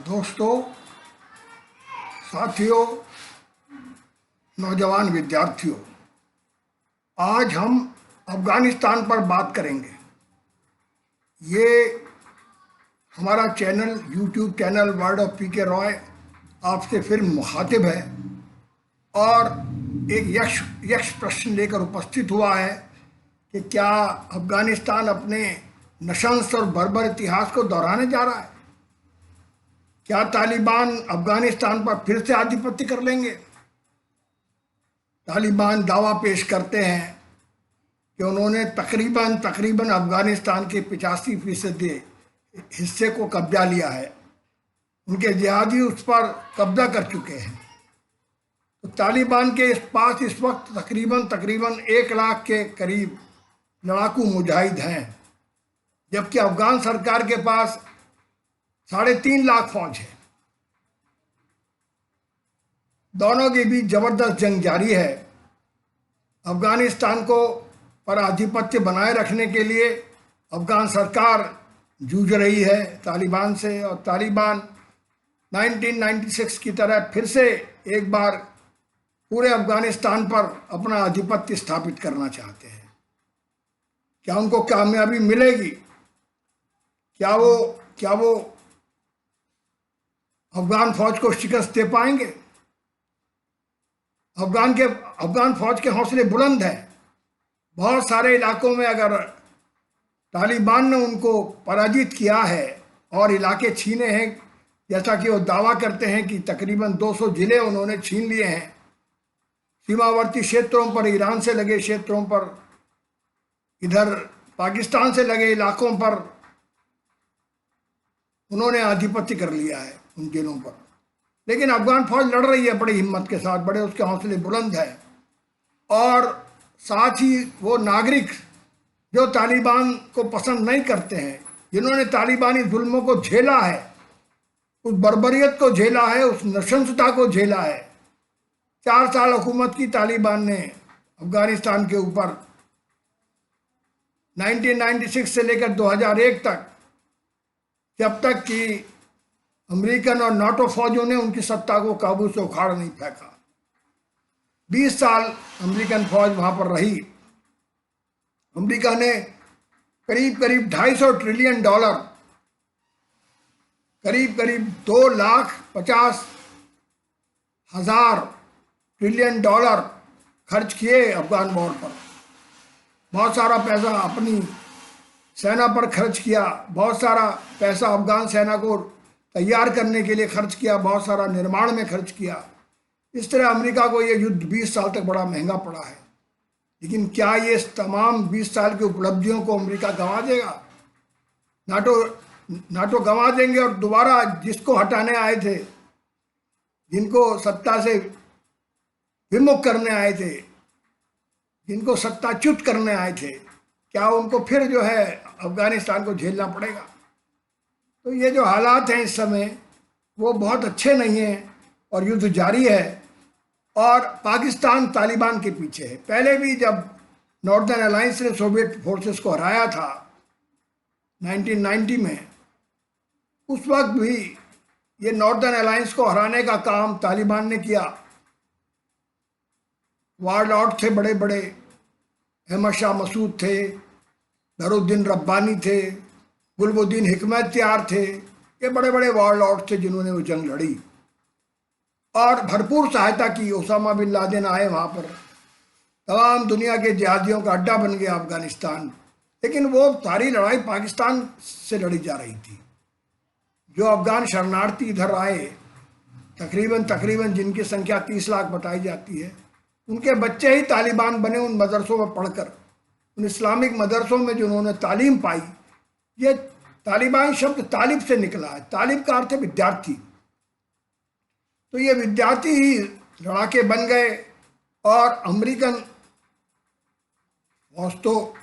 दोस्तों, साथियों, नौजवान विद्यार्थियों, आज हम अफ़गानिस्तान पर बात करेंगे। ये हमारा channel, YouTube channel word of P के रॉय आपसे फिर मुखातिब है और एक यक्ष प्रश्न लेकर उपस्थित हुआ है कि क्या अफ़गानिस्तान अपने नशंस और बर्बर इतिहास को दोहराने जा रहा है? क्या तालिबान अफ़गानिस्तान पर फिर से आधिपत्य कर लेंगे? तालिबान दावा पेश करते हैं कि उन्होंने तकरीबन अफ़गानिस्तान के 85% हिस्से को कब्जा लिया है। उनके जिहादी उस पर कब्जा कर चुके हैं। तो तालिबान के पास इस वक्त तकरीबन 1 लाख के करीब लड़ाकू मुजाहिद हैं, जबकि अफ़गान सरकार के पास 3.5 लाख फौज है। दोनों के बीच जबरदस्त जंग जारी है। अफ़गानिस्तान को पर आधिपत्य बनाए रखने के लिए अफ़गान सरकार जूझ रही है तालिबान से, और तालिबान 1996 की तरह फिर से एक बार पूरे अफ़गानिस्तान पर अपना आधिपत्य स्थापित करना चाहते हैं। क्या उनको कामयाबी मिलेगी? क्या वो अफ़गान फौज को शिकस्त दे पाएंगे? अफ़गान फौज के हौसले बुलंद हैं। बहुत सारे इलाकों में अगर तालिबान ने उनको पराजित किया है और इलाके छीने हैं, जैसा कि वो दावा करते हैं कि तकरीबन 200 जिले उन्होंने छीन लिए हैं। सीमावर्ती क्षेत्रों पर, ईरान से लगे क्षेत्रों पर, इधर पाकिस्तान से लगे इलाकों पर उन्होंने आधिपत्य कर लिया है उन जिलों पर। लेकिन अफ़गान फौज लड़ रही है बड़ी हिम्मत के साथ, बड़े उसके हौसले बुलंद है। और साथ ही वो नागरिक जो तालिबान को पसंद नहीं करते हैं, जिन्होंने तालिबानी जुल्मों को झेला है, उस बर्बरियत को झेला है, उस नृशंसता को झेला है। 4 साल हुकूमत की तालिबान ने अफ़गानिस्तान के ऊपर 1996 से लेकर 2001 तक, जब तक कि अमेरिकन और नाटो फौजों ने उनकी सत्ता को काबू से उखाड़ नहीं फेंका। 20 साल अमेरिकन फौज वहां पर रही। अमेरिका ने करीब 250 ट्रिलियन डॉलर, करीब 2,50,000 ट्रिलियन डॉलर खर्च किए अफगान वॉर पर। बहुत सारा पैसा अपनी सेना पर खर्च किया, बहुत सारा पैसा अफगान सेना को तैयार करने के लिए खर्च किया, बहुत सारा निर्माण में खर्च किया। इस तरह अमेरिका को ये युद्ध 20 साल तक बड़ा महंगा पड़ा है। लेकिन क्या ये तमाम 20 साल की उपलब्धियों को अमेरिका गंवा देगा? नाटो गंवा देंगे और दोबारा जिसको हटाने आए थे, जिनको सत्ता से विमुख करने आए थे, जिनको सत्ताच्युत करने आए थे, क्या उनको फिर जो है अफगानिस्तान को झेलना पड़ेगा? तो ये जो हालात हैं इस समय वो बहुत अच्छे नहीं हैं और युद्ध जारी है और पाकिस्तान तालिबान के पीछे है। पहले भी जब नॉर्दर्न अलायंस ने सोवियत फोर्सेस को हराया था 1990 में, उस वक्त भी ये नॉर्दर्न अलायंस को हराने का काम तालिबान ने किया। वारलॉर्ड थे बड़े बड़े, अहमद शाह मसूद थे, नरुद्दीन रब्बानी थे, गुलबुद्दीन हिकमतयार थे। ये बड़े बड़े वारलॉर्ड थे जिन्होंने वो जंग लड़ी और भरपूर सहायता की। ओसामा बिन लादेन आए वहाँ पर, तमाम दुनिया के जिहादियों का अड्डा बन गया अफगानिस्तान। लेकिन वो सारी लड़ाई पाकिस्तान से लड़ी जा रही थी। जो अफगान शरणार्थी इधर आए, तकरीबन जिनकी संख्या 30 लाख बताई जाती है, उनके बच्चे ही तालिबान बने उन मदरसों में पढ़कर, उन इस्लामिक मदरसों में जो उन्होंने तालीम पाई। ये तालिबान शब्द तालिब से निकला है। तालिब का अर्थ है विद्यार्थी। तो ये विद्यार्थी ही लड़ाके बन गए और अमेरिकन फौज तो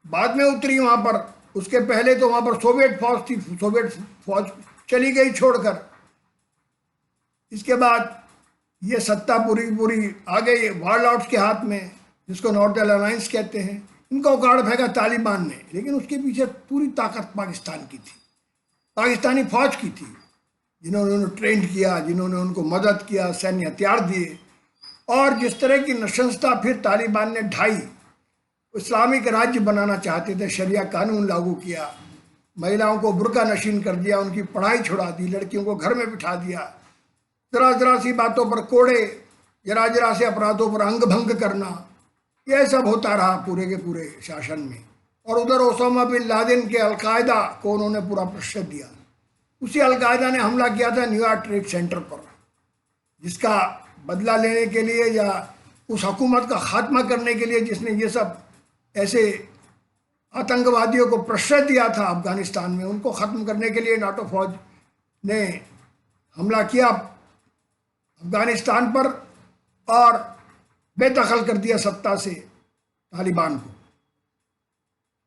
बाद में उतरी वहाँ पर। उसके पहले तो वहाँ पर सोवियत फौज थी, सोवियत फौज चली गई छोड़कर। इसके बाद ये सत्ता पूरी आ गई वारलॉर्ड्स के हाथ में, जिसको नॉर्दर्न अलायंस कहते हैं। इनको उखाड़ फेंका तालिबान ने, लेकिन उसके पीछे पूरी ताकत पाकिस्तान की थी, पाकिस्तानी फौज की थी। जिन्होंने उन्हें ट्रेंड किया, जिन्होंने उनको मदद किया, सैन्य हथियार दिए, और जिस तरह की नशंसता फिर तालिबान ने ढाई, इस्लामिक राज्य बनाना चाहते थे, शरिया कानून लागू किया, महिलाओं को बुर्का नशीन कर दिया, उनकी पढ़ाई छुड़ा दी, लड़कियों को घर में बिठा दिया, जरा जरा सी बातों पर कोड़े, जरा जरा से अपराधों पर अंग भंग करना, यह सब होता रहा पूरे के पूरे शासन में। और उधर ओसामा बिन लादेन के अलकायदा को उन्होंने पूरा प्रश्रय दिया। उसी अलकायदा ने हमला किया था न्यूयॉर्क ट्रेड सेंटर पर, जिसका बदला लेने के लिए या उस हुकूमत का खात्मा करने के लिए जिसने ये सब ऐसे आतंकवादियों को प्रश्रय दिया था अफगानिस्तान में, उनको ख़त्म करने के लिए नाटो फौज ने हमला किया अफगानिस्तान पर और बेदखल कर दिया सत्ता से तालिबान को।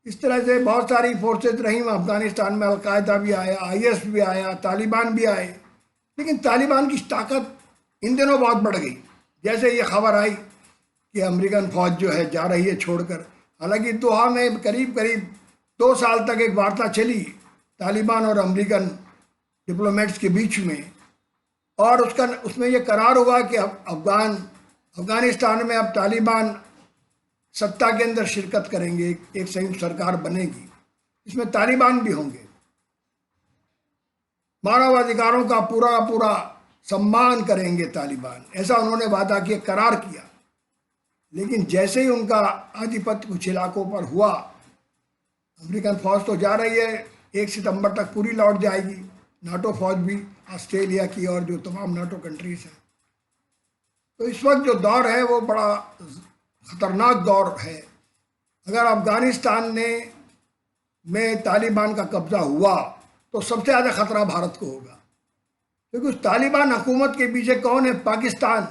इस तरह से बहुत सारी फोर्सेज रही अफगानिस्तान में, अलकायदा भी आया, IS भी आया, तालिबान भी आए, लेकिन तालिबान की ताकत इन दिनों बहुत बढ़ गई। जैसे ये खबर आई कि अमेरिकन फौज जो है जा रही है छोड़कर, हालांकि दोहा में करीब करीब 2 साल तक एक वार्ता चली तालिबान और अमेरिकन डिप्लोमेट्स के बीच में, और उसमें यह करार हुआ कि अफगानिस्तान में अब तालिबान सत्ता के अंदर शिरकत करेंगे, एक संयुक्त सरकार बनेगी, इसमें तालिबान भी होंगे, मानवाधिकारों का पूरा सम्मान करेंगे तालिबान, ऐसा उन्होंने वादा किया, करार किया। लेकिन जैसे ही उनका आधिपत्य कुछ इलाकों पर हुआ, अमेरिकन फौज तो जा रही है, 1 सितंबर तक पूरी लौट जाएगी, नाटो फौज भी, ऑस्ट्रेलिया की और जो तमाम नाटो कंट्रीज हैं। तो इस वक्त जो दौर है वो बड़ा ख़तरनाक दौर है। अगर अफगानिस्तान में तालिबान का कब्ज़ा हुआ तो सबसे ज़्यादा ख़तरा भारत को होगा, क्योंकि उस तालिबान हुकूमत के पीछे कौन है? पाकिस्तान,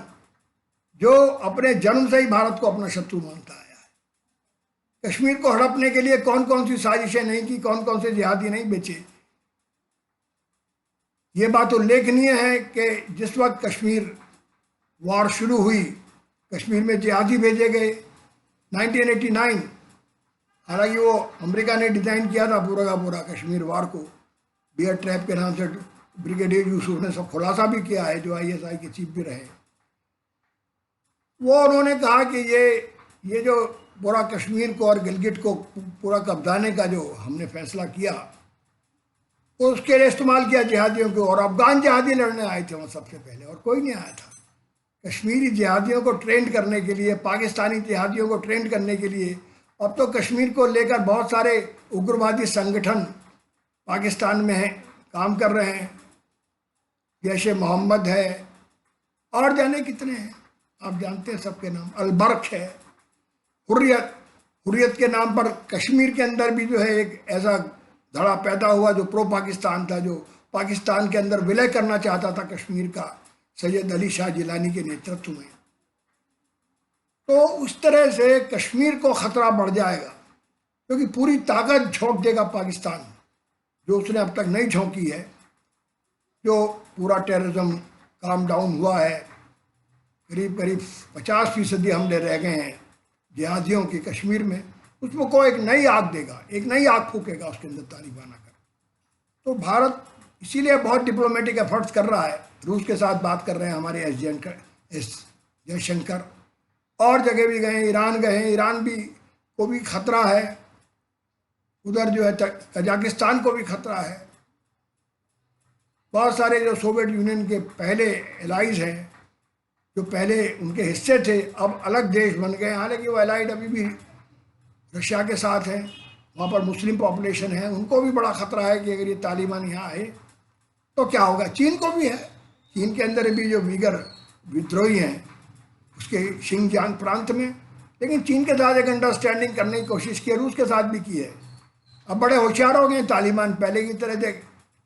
जो अपने जन्म से ही भारत को अपना शत्रु मानता आया है। कश्मीर को हड़पने के लिए कौन कौन सी साजिशें नहीं की, कौन कौन से जिहादी नहीं बेचे। ये बात उल्लेखनीय है कि जिस वक्त कश्मीर वॉर शुरू हुई, कश्मीर में जिहादी भेजे गए 1989। हालांकि वो अमेरिका ने डिज़ाइन किया था पूरा का पूरा कश्मीर वॉर को, बियर ट्रैप के नाम से ब्रिगेडियर यूसुफ ने सब खुलासा भी किया है, जो ISI के चीफ भी रहे। वो उन्होंने कहा कि ये जो पूरा कश्मीर को और गिलगिट को पूरा कब्जाने का जो हमने फैसला किया, तो उसके लिए इस्तेमाल किया जिहादियों को, और अफगान जिहादी लड़ने आए थे वहाँ सबसे पहले, और कोई नहीं आया था। कश्मीरी जिहादियों को ट्रेंड करने के लिए, पाकिस्तानी जिहादियों को ट्रेंड करने के लिए अब तो कश्मीर को लेकर बहुत सारे उग्रवादी संगठन पाकिस्तान में हैं, काम कर रहे हैं। जैश ए मोहम्मद है और जाने कितने हैं, आप जानते हैं सबके नाम, अलबर्क है, हुर्रियत के नाम पर कश्मीर के अंदर भी जो है एक ऐसा धड़ा पैदा हुआ जो प्रो पाकिस्तान था, जो पाकिस्तान के अंदर विलय करना चाहता था कश्मीर का, सैयद अली शाह जिलानी के नेतृत्व में। तो उस तरह से कश्मीर को ख़तरा बढ़ जाएगा, क्योंकि पूरी ताकत झोंक देगा पाकिस्तान, जो उसने अब तक नहीं झोंकी है। जो पूरा टेररिज्म काम डाउन हुआ है, करीब करीब 50% हमले रह गए हैं जिहादियों की कश्मीर में, उसमें को एक नई आग देगा, एक नई आग फूकेगा उसके अंदर तालिबान आकर। तो भारत इसीलिए बहुत डिप्लोमेटिक एफर्ट्स कर रहा है, रूस के साथ बात कर रहे हैं हमारे एस जयशंकर, और जगह भी गए, ईरान गए हैं, ईरान भी को भी खतरा है, उधर जो है कजाकिस्तान को भी खतरा है। बहुत सारे जो सोवियत यूनियन के पहले एलाइज हैं, जो पहले उनके हिस्से थे, अब अलग देश बन गए, हालांकि वो एलाइड अभी भी रशिया के साथ हैं, वहाँ पर मुस्लिम पॉपुलेशन है, उनको भी बड़ा खतरा है कि अगर ये तालिबान यहाँ आए तो क्या होगा। चीन को भी है, चीन के अंदर भी जो वीगर विद्रोही हैं उसके शिंगजांग प्रांत में, लेकिन चीन के साथ एक अंडरस्टैंडिंग करने की कोशिश की है, रूस के साथ भी की है। अब बड़े होशियार हो गए तालिबान, पहले की तरह से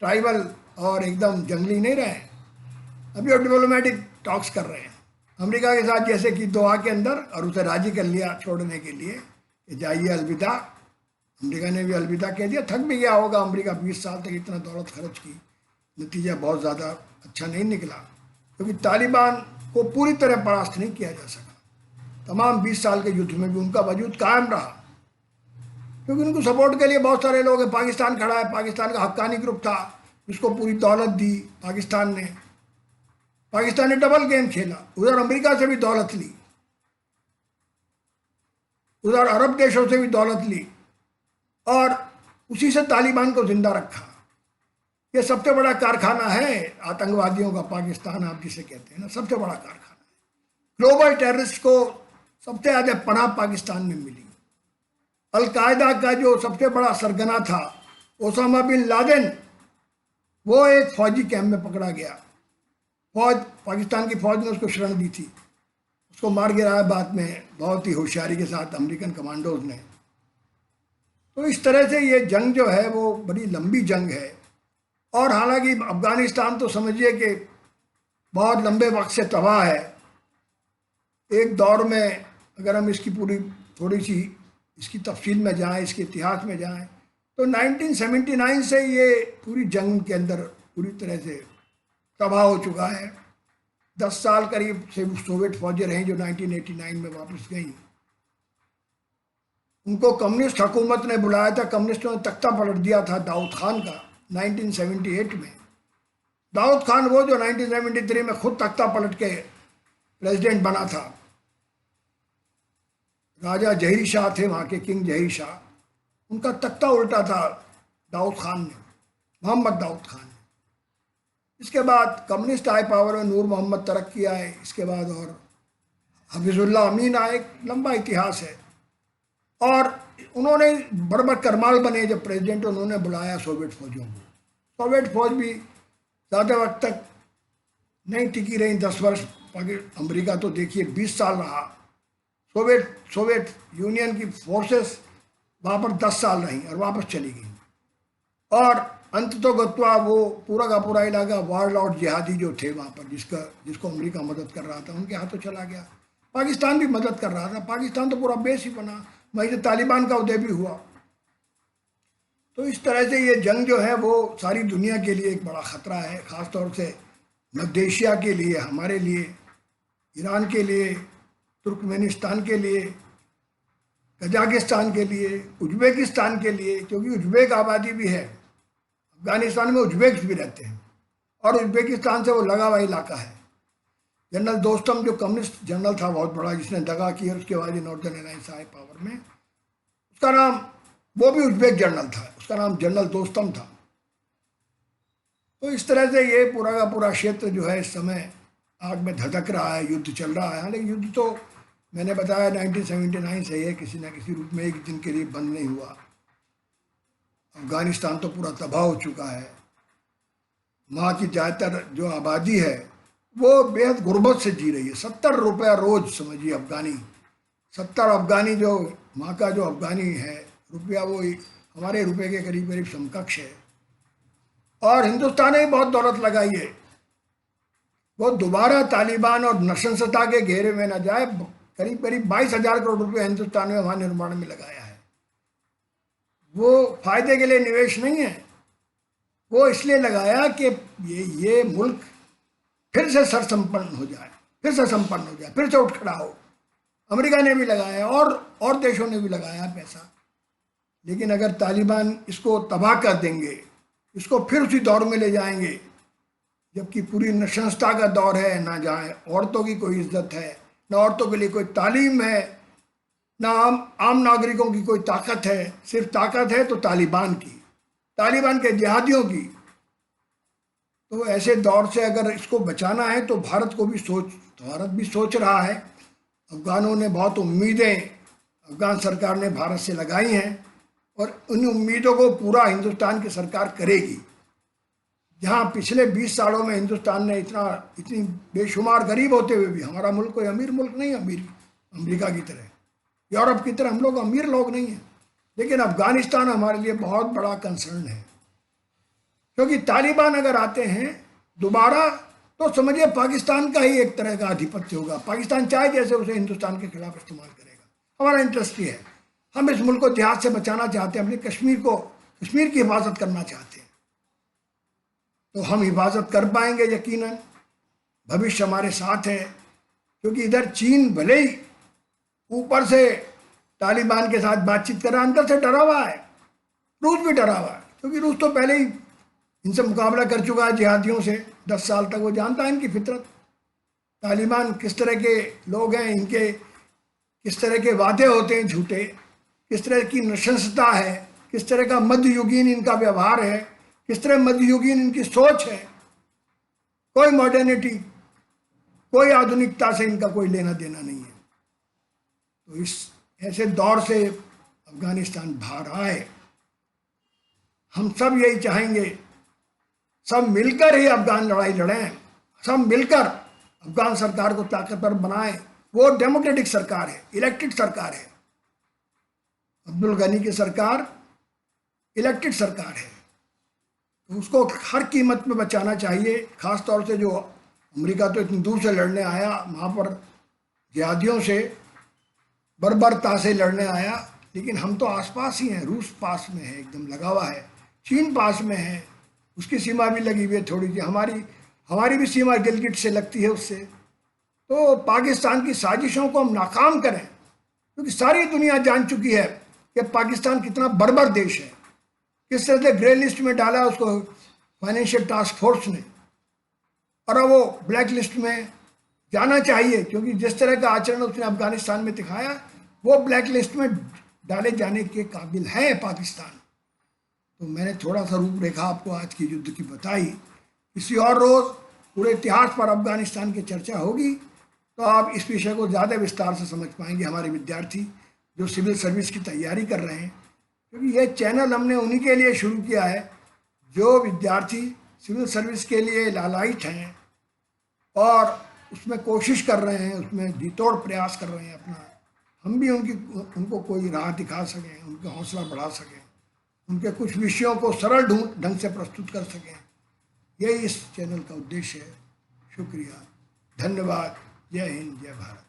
ट्राइबल और एकदम जंगली नहीं रहे, अभी वो डिप्लोमेटिक टॉक्स कर रहे हैं अमेरिका के साथ, जैसे कि दोहा के अंदर, और उसे राजी कर लिया छोड़ने के लिए कि जाइए अलविदा। अमेरिका ने भी अलविदा कह दिया, थक भी गया होगा अमेरिका, 20 साल तक इतना दौलत खर्च की, नतीजा बहुत ज़्यादा अच्छा नहीं निकला, क्योंकि तालिबान को पूरी तरह परास्त नहीं किया जा सका। तमाम 20 साल के युद्ध में भी उनका वजूद कायम रहा, क्योंकि उनको सपोर्ट के लिए बहुत सारे लोग हैं। पाकिस्तान खड़ा है, पाकिस्तान का हक्कानी ग्रुप था, उसको पूरी दौलत दी पाकिस्तान ने। पाकिस्तान ने डबल गेम खेला, उधर अमेरिका से भी दौलत ली, उधर अरब देशों से भी दौलत ली, और उसी से तालिबान को जिंदा रखा। ये सबसे बड़ा कारखाना है आतंकवादियों का, पाकिस्तान आप जिसे कहते हैं ना, सबसे बड़ा कारखाना है। ग्लोबल टेररिस्ट को सबसे ज्यादा पनाह पाकिस्तान में मिली। अलकायदा का जो सबसे बड़ा सरगना था ओसामा बिन लादेन, वो एक फौजी कैंप में पकड़ा गया। फौज, पाकिस्तान की फौज ने उसको शरण दी थी, उसको मार गिराया बाद में बहुत ही होशियारी के साथ अमेरिकन कमांडोज ने। तो इस तरह से ये जंग जो है वो बड़ी लंबी जंग है। और हालांकि अफगानिस्तान तो समझिए कि बहुत लंबे वक्त से तबाह है। एक दौर में अगर हम इसकी पूरी थोड़ी सी इसकी तफसील में जाएं, इसके इतिहास में जाएं, तो 1979 से ये पूरी जंग के अंदर पूरी तरह से तबाह हो चुका है। 10 साल करीब से सोवियत फौजें रहीं जो 1989 में वापस गई। उनको कम्युनिस्ट हुकूमत ने बुलाया था, कम्युनिस्टों ने तख्ता पलट दिया था दाऊद खान का 1978 में। दाऊद खान वो जो 1973 में खुद तख्ता पलट के प्रेसिडेंट बना था। राजा जहीर शाह थे वहाँ के, किंग जहीर शाह, उनका तख्ता उल्टा था दाऊद खान ने, मोहम्मद दाऊद खान ने। इसके बाद कम्युनिस्ट आए पावर में, नूर मोहम्मद तरक्की आए, इसके बाद और हफीजुल्लाह अमीन आए। एक लंबा इतिहास है। और उन्होंने बड़बर करमाल बने जब प्रेसिडेंट, उन्होंने बुलाया सोवियत फौजों को। सोवियत फौज भी ज़्यादा वक्त तक नहीं टिकी रही, 10 वर्ष। अमेरिका तो देखिए 20 साल रहा। सोवियत यूनियन की फोर्सेस वहाँ पर 10 साल रहीं और वापस चली गई। और अंततोगत्वा वो पूरा का पूरा इलाका वार लॉर्ड जिहादी जो थे वहाँ पर, जिसको अमेरिका मदद कर रहा था, उनके हाथों चला गया। पाकिस्तान भी मदद कर रहा था, पाकिस्तान तो पूरा बेस ही बना, वहीं से तालिबान का उदय भी हुआ। तो इस तरह से ये जंग जो है वो सारी दुनिया के लिए एक बड़ा ख़तरा है, ख़ास तौर से मध्य एशिया के लिए, हमारे लिए, ईरान के लिए, तुर्कमेनिस्तान के लिए, कजाकिस्तान के लिए, उज्बेकिस्तान के लिए, क्योंकि उज्बेक आबादी भी है अफगानिस्तान में, उज्बेक्स भी रहते हैं और उज्बेकिस्तान से वो लगा हुआ इलाका है। जनरल दोस्तम जो कम्युनिस्ट जनरल था बहुत बड़ा, जिसने दगा की, और उसके बाद ये नॉर्दर्न अलायंस आए पावर में, उसका नाम, वो भी उज्बेक जनरल था, उसका नाम जनरल दोस्तम था। तो इस तरह से ये पूरा का पूरा क्षेत्र जो है इस समय आग में धधक रहा है, युद्ध चल रहा है। हालांकि युद्ध तो मैंने बताया 1979 से है, किसी न किसी रूप में एक दिन के लिए बंद नहीं हुआ। अफगानिस्तान तो पूरा तबाह हो चुका है। वहाँ की ज़्यादातर जो आबादी है वो बेहद गुर्बत से जी रही है। 70 रुपया रोज समझिए अफगानी, 70 अफगानी जो वहाँ का जो अफगानी है रुपया, वो हमारे रुपये के करीब करीब समकक्ष है। और हिंदुस्तान ने बहुत दौलत लगाई है, वो दोबारा तालिबान और नशंसता के घेरे में न जाए। करीब करीब 22,000 करोड़ रुपये हिंदुस्तान ने वहाँ निर्माण में लगाया है। वो फायदे के लिए निवेश नहीं है, वो इसलिए लगाया कि ये मुल्क फिर से सरसंपन्न हो जाए, फिर से संपन्न हो जाए, फिर से उठ खड़ा हो। अमेरिका ने भी लगाया और देशों ने भी लगाया पैसा। लेकिन अगर तालिबान इसको तबाह कर देंगे, इसको फिर उसी दौर में ले जाएंगे जबकि पूरी नशंसता का दौर है, ना जहाँ औरतों की कोई इज्जत है, ना औरतों के लिए कोई तालीम है, ना आम नागरिकों की कोई ताकत है। सिर्फ ताकत है तो तालिबान की, तालिबान के जिहादियों की। तो ऐसे दौर से अगर इसको बचाना है तो भारत भी सोच रहा है। अफगानों ने बहुत उम्मीदें अफगान सरकार ने भारत से लगाई हैं और उन उम्मीदों को पूरा हिंदुस्तान की सरकार करेगी। जहाँ पिछले 20 सालों में हिंदुस्तान ने इतनी बेशुमार गरीब होते हुए भी, हमारा मुल्क कोई अमीर मुल्क नहीं है, अमेरिका की तरह, यूरोप की तरह हम लोग अमीर लोग नहीं हैं, लेकिन अफगानिस्तान हमारे लिए बहुत बड़ा कंसर्न है। क्योंकि तालिबान अगर आते हैं दोबारा तो समझिए पाकिस्तान का ही एक तरह का आधिपत्य होगा। पाकिस्तान चाहे जैसे उसे हिंदुस्तान के खिलाफ इस्तेमाल करेगा। हमारा इंटरेस्ट ये है, हम इस मुल्क को जिहाद से बचाना चाहते हैं, अपने कश्मीर की हिफाजत करना चाहते हैं। तो हम हिफाजत कर पाएंगे यकीनन, भविष्य हमारे साथ है। क्योंकि इधर चीन भले ही ऊपर से तालिबान के साथ बातचीत कर रहा है, अंदर से डरा हुआ है। रूस भी डरा हुआ है, क्योंकि रूस तो पहले ही इनसे मुकाबला कर चुका है जिहादियों से 10 साल तक, वो जानता है इनकी फितरत, तालिबान किस तरह के लोग हैं, इनके किस तरह के वादे होते हैं झूठे, किस तरह की नृशंसता है, किस तरह का मध्ययुगीन इनका व्यवहार है, किस तरह मध्ययुगीन इनकी सोच है। कोई मॉडर्निटी, कोई आधुनिकता से इनका कोई लेना देना नहीं है। तो इस ऐसे दौर से अफगानिस्तान बाहर आए। हम सब यही चाहेंगे, सब मिलकर ही अफगान लड़ाई लड़ें, सब मिलकर अफगान सरकार को ताकतवर बनाएं। वो डेमोक्रेटिक सरकार है, इलेक्टेड सरकार है। अब्दुल गनी की सरकार इलेक्टेड सरकार है, तो उसको हर कीमत पे बचाना चाहिए। खास तौर से जो अमेरिका तो इतनी दूर से लड़ने आया, वहाँ पर जिहादियों से बर्बरता से लड़ने आया, लेकिन हम तो आसपास ही हैं। रूस पास में है, एकदम लगा हुआ है, चीन पास में है, उसकी सीमा भी लगी हुई है थोड़ी सी, हमारी भी सीमा गिलगिट से लगती है उससे। तो पाकिस्तान की साजिशों को हम नाकाम करें, क्योंकि सारी दुनिया जान चुकी है कि पाकिस्तान कितना बर्बर देश है, किस तरह से ग्रे लिस्ट में डाला उसको फाइनेंशियल टास्क फोर्स ने, और अब वो ब्लैक लिस्ट में जाना चाहिए, क्योंकि जिस तरह का आचरण उसने अफगानिस्तान में दिखाया, वो ब्लैक लिस्ट में डाले जाने के काबिल है पाकिस्तान। तो मैंने थोड़ा सा रूपरेखा आपको आज की युद्ध की बताई। किसी और रोज़ पूरे इतिहास पर अफगानिस्तान की चर्चा होगी, तो आप इस विषय को ज़्यादा विस्तार से समझ पाएंगे, हमारे विद्यार्थी जो सिविल सर्विस की तैयारी कर रहे हैं। क्योंकि ये चैनल हमने उन्हीं के लिए शुरू किया है जो विद्यार्थी सिविल सर्विस के लिए लालायित हैं और उसमें कोशिश कर रहे हैं, उसमें जी तोड़ प्रयास कर रहे हैं अपना। हम भी उनको कोई राह दिखा सकें, उनका हौसला बढ़ा सकें, उनके कुछ विषयों को सरल ढंग से प्रस्तुत कर सकें, यही इस चैनल का उद्देश्य है। शुक्रिया, धन्यवाद, जय हिंद, जय भारत।